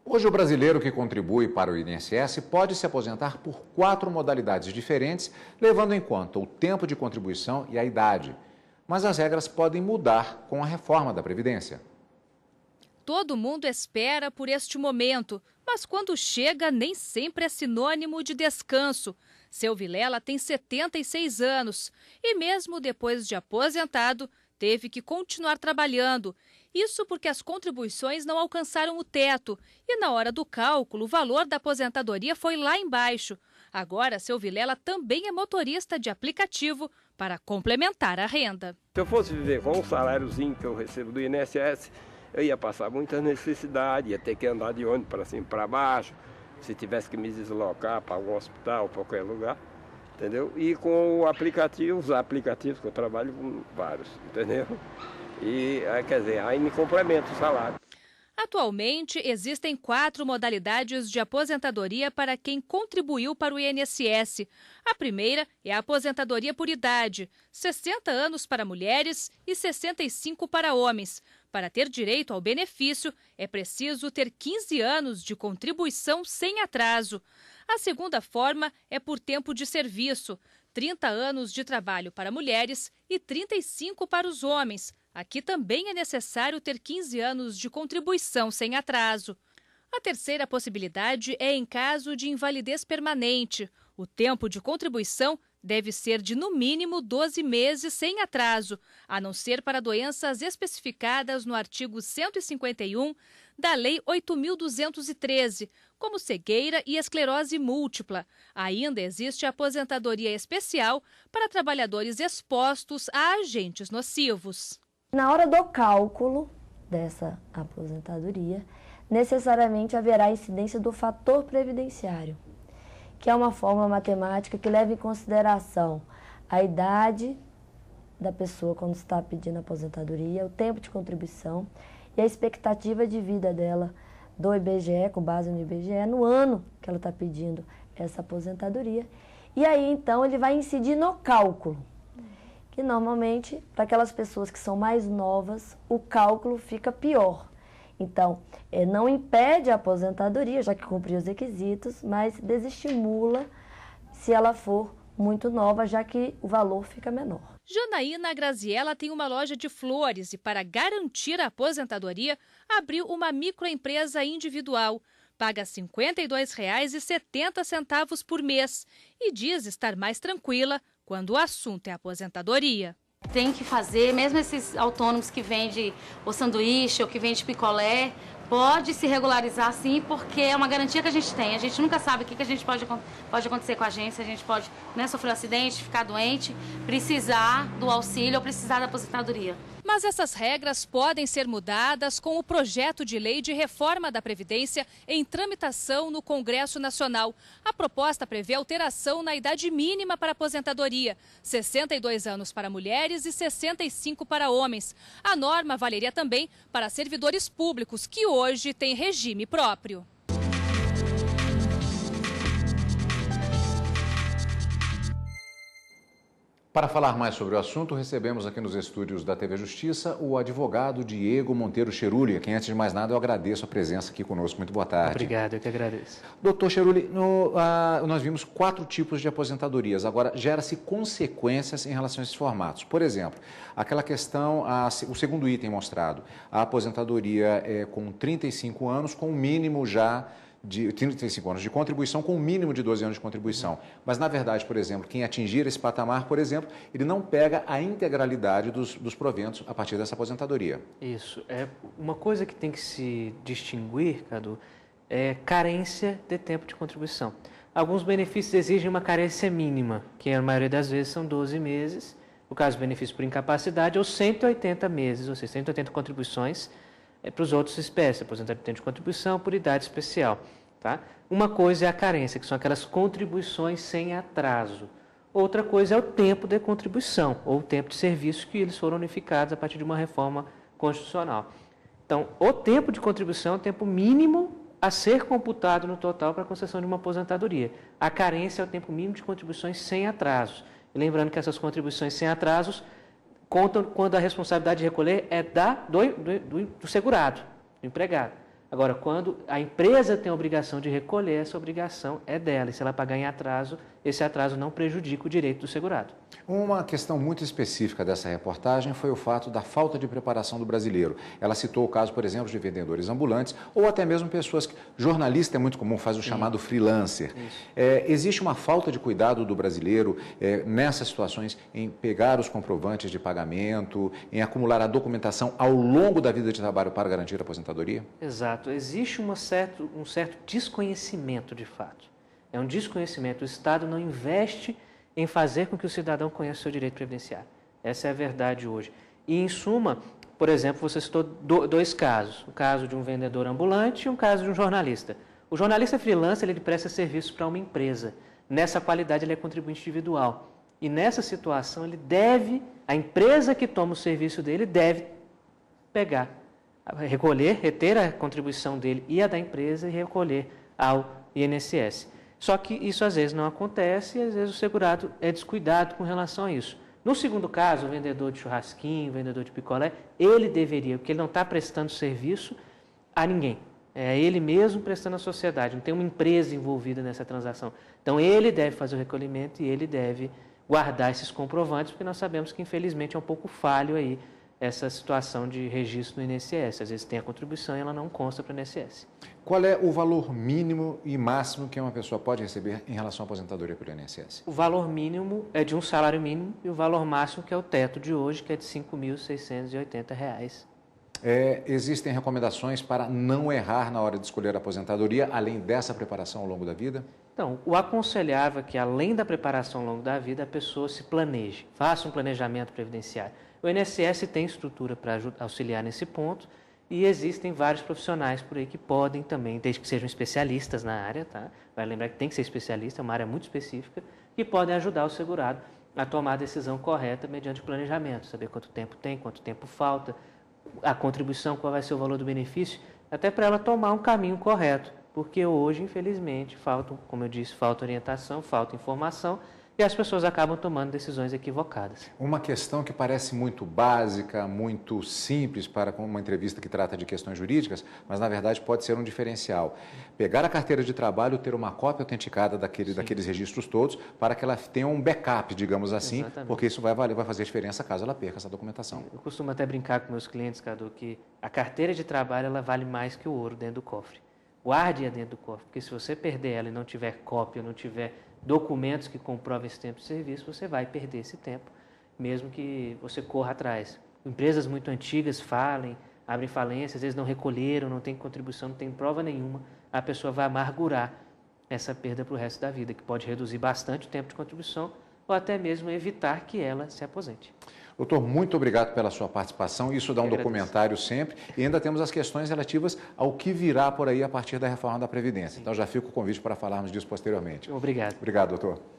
Hoje, o brasileiro que contribui para o INSS pode se aposentar por 4 modalidades diferentes, levando em conta o tempo de contribuição e a idade. Mas as regras podem mudar com a reforma da Previdência. Todo mundo espera por este momento, mas quando chega, nem sempre é sinônimo de descanso. Seu Vilela tem 76 anos e, mesmo depois de aposentado, teve que continuar trabalhando. Isso porque as contribuições não alcançaram o teto e, na hora do cálculo, o valor da aposentadoria foi lá embaixo. Agora, seu Vilela também é motorista de aplicativo para complementar a renda. Se eu fosse viver com o saláriozinho que eu recebo do INSS, eu ia passar muita necessidade, ia ter que andar de ônibus para cima e para baixo, se tivesse que me deslocar para algum hospital, para qualquer lugar, entendeu? E com o aplicativo, os aplicativos que eu trabalho com vários, entendeu? E, quer dizer, aí me complementa o salário. Atualmente, existem 4 modalidades de aposentadoria para quem contribuiu para o INSS. A primeira é a aposentadoria por idade, 60 anos para mulheres e 65 para homens. Para ter direito ao benefício, é preciso ter 15 anos de contribuição sem atraso. A segunda forma é por tempo de serviço, 30 anos de trabalho para mulheres e 35 para os homens. Aqui também é necessário ter 15 anos de contribuição sem atraso. A terceira possibilidade é em caso de invalidez permanente. O tempo de contribuição deve ser de, no mínimo, 12 meses sem atraso, a não ser para doenças especificadas no artigo 151 da Lei 8.213, como cegueira e esclerose múltipla. Ainda existe a aposentadoria especial para trabalhadores expostos a agentes nocivos. Na hora do cálculo dessa aposentadoria, necessariamente haverá incidência do fator previdenciário, que é uma fórmula matemática que leva em consideração a idade da pessoa quando está pedindo aposentadoria, o tempo de contribuição e a expectativa de vida dela do IBGE, com base no IBGE, no ano que ela está pedindo essa aposentadoria. E aí, então, ele vai incidir no cálculo, que normalmente, para aquelas pessoas que são mais novas, o cálculo fica pior. Então, não impede a aposentadoria, já que cumpriu os requisitos, mas desestimula se ela for muito nova, já que o valor fica menor. Janaína Graziella tem uma loja de flores e, para garantir a aposentadoria, abriu uma microempresa individual. Paga R$ 52,70 por mês e diz estar mais tranquila quando o assunto é aposentadoria. Tem que fazer, mesmo esses autônomos que vendem o sanduíche ou que vendem picolé, pode se regularizar sim, porque é uma garantia que a gente tem. A gente nunca sabe o que a gente pode acontecer com a gente, a gente pode sofrer um acidente, ficar doente, precisar do auxílio ou precisar da aposentadoria. Mas essas regras podem ser mudadas com o projeto de lei de reforma da Previdência em tramitação no Congresso Nacional. A proposta prevê alteração na idade mínima para aposentadoria, 62 anos para mulheres e 65 para homens. A norma valeria também para servidores públicos, que hoje têm regime próprio. Para falar mais sobre o assunto, recebemos aqui nos estúdios da TV Justiça o advogado Diego Monteiro Cheruli, a quem, antes de mais nada, eu agradeço a presença aqui conosco. Muito boa tarde. Obrigado, eu que agradeço. Doutor Cheruli, nós vimos 4 tipos de aposentadorias. Agora, gera-se consequências em relação a esses formatos. Por exemplo, aquela questão, o segundo item mostrado, a aposentadoria com 35 anos, com o mínimo já de 35 anos de contribuição com um mínimo de 12 anos de contribuição. Mas, na verdade, por exemplo, quem atingir esse patamar, por exemplo, ele não pega a integralidade dos proventos a partir dessa aposentadoria. Isso. É uma coisa que tem que se distinguir, Cadu, é carência de tempo de contribuição. Alguns benefícios exigem uma carência mínima, que a maioria das vezes são 12 meses, no caso, benefício por incapacidade, ou 180 meses, ou seja, 180 contribuições para os outros espécies, aposentadoria de contribuição por idade especial. Tá? Uma coisa é a carência, que são aquelas contribuições sem atraso. Outra coisa é o tempo de contribuição, ou o tempo de serviço, que eles foram unificados a partir de uma reforma constitucional. Então, o tempo de contribuição é o tempo mínimo a ser computado no total para a concessão de uma aposentadoria. A carência é o tempo mínimo de contribuições sem atrasos. E lembrando que essas contribuições sem atrasos contam quando a responsabilidade de recolher é do segurado, do empregado. Agora, quando a empresa tem a obrigação de recolher, essa obrigação é dela. E se ela pagar em atraso, esse atraso não prejudica o direito do segurado. Uma questão muito específica dessa reportagem foi o fato da falta de preparação do brasileiro. Ela citou o caso, por exemplo, de vendedores ambulantes ou até mesmo pessoas que... Jornalista é muito comum, faz o chamado freelancer. Existe uma falta de cuidado do brasileiro nessas situações em pegar os comprovantes de pagamento, em acumular a documentação ao longo da vida de trabalho para garantir a aposentadoria? Exato. Existe um certo desconhecimento de fato. É um desconhecimento. O Estado não investe em fazer com que o cidadão conheça o seu direito previdenciário. Essa é a verdade hoje. E, em suma, por exemplo, você citou dois casos. O caso de um vendedor ambulante e um caso de um jornalista. O jornalista freelancer, ele presta serviço para uma empresa. Nessa qualidade, ele é contribuinte individual. E nessa situação, a empresa que toma o serviço dele deve pegar, recolher, reter a contribuição dele e a da empresa e recolher ao INSS. Só que isso às vezes não acontece e às vezes o segurado é descuidado com relação a isso. No segundo caso, o vendedor de churrasquinho, o vendedor de picolé, ele deveria, porque ele não está prestando serviço a ninguém. É ele mesmo prestando à sociedade, não tem uma empresa envolvida nessa transação. Então ele deve fazer o recolhimento e ele deve guardar esses comprovantes, porque nós sabemos que infelizmente é um pouco falho aí essa situação de registro no INSS. Às vezes tem a contribuição e ela não consta para o INSS. Qual é o valor mínimo e máximo que uma pessoa pode receber em relação à aposentadoria pelo INSS? O valor mínimo é de um salário mínimo e o valor máximo, que é o teto de hoje, que é de R$ 5.680. Existem recomendações para não errar na hora de escolher a aposentadoria, além dessa preparação ao longo da vida? Então, o aconselhável é que, além da preparação ao longo da vida, a pessoa se planeje, faça um planejamento previdenciário. O INSS tem estrutura para auxiliar nesse ponto e existem vários profissionais por aí que podem também, desde que sejam especialistas na área, tá? Vai lembrar que tem que ser especialista, é uma área muito específica, que podem ajudar o segurado a tomar a decisão correta mediante o planejamento, saber quanto tempo tem, quanto tempo falta, a contribuição, qual vai ser o valor do benefício, até para ela tomar um caminho correto, porque hoje, infelizmente, como eu disse, falta orientação, falta informação, e as pessoas acabam tomando decisões equivocadas. Uma questão que parece muito básica, muito simples para uma entrevista que trata de questões jurídicas, mas na verdade pode ser um diferencial. Pegar a carteira de trabalho, ter uma cópia autenticada daqueles registros todos, para que ela tenha um backup, digamos assim, exatamente, porque isso vai fazer diferença caso ela perca essa documentação. Eu costumo até brincar com meus clientes, Cadu, que a carteira de trabalho ela vale mais que o ouro dentro do cofre. Guarde-a dentro do cofre, porque se você perder ela e não tiver cópia, não tiver documentos que comprovem esse tempo de serviço, você vai perder esse tempo, mesmo que você corra atrás. Empresas muito antigas abrem falência, às vezes não recolheram, não tem contribuição, não tem prova nenhuma, a pessoa vai amargurar essa perda para o resto da vida, que pode reduzir bastante o tempo de contribuição ou até mesmo evitar que ela se aposente. Doutor, muito obrigado pela sua participação. Isso dá um documentário sempre. E ainda temos as questões relativas ao que virá por aí a partir da reforma da Previdência. Sim. Então já fica o convite para falarmos disso posteriormente. Obrigado. Obrigado, doutor.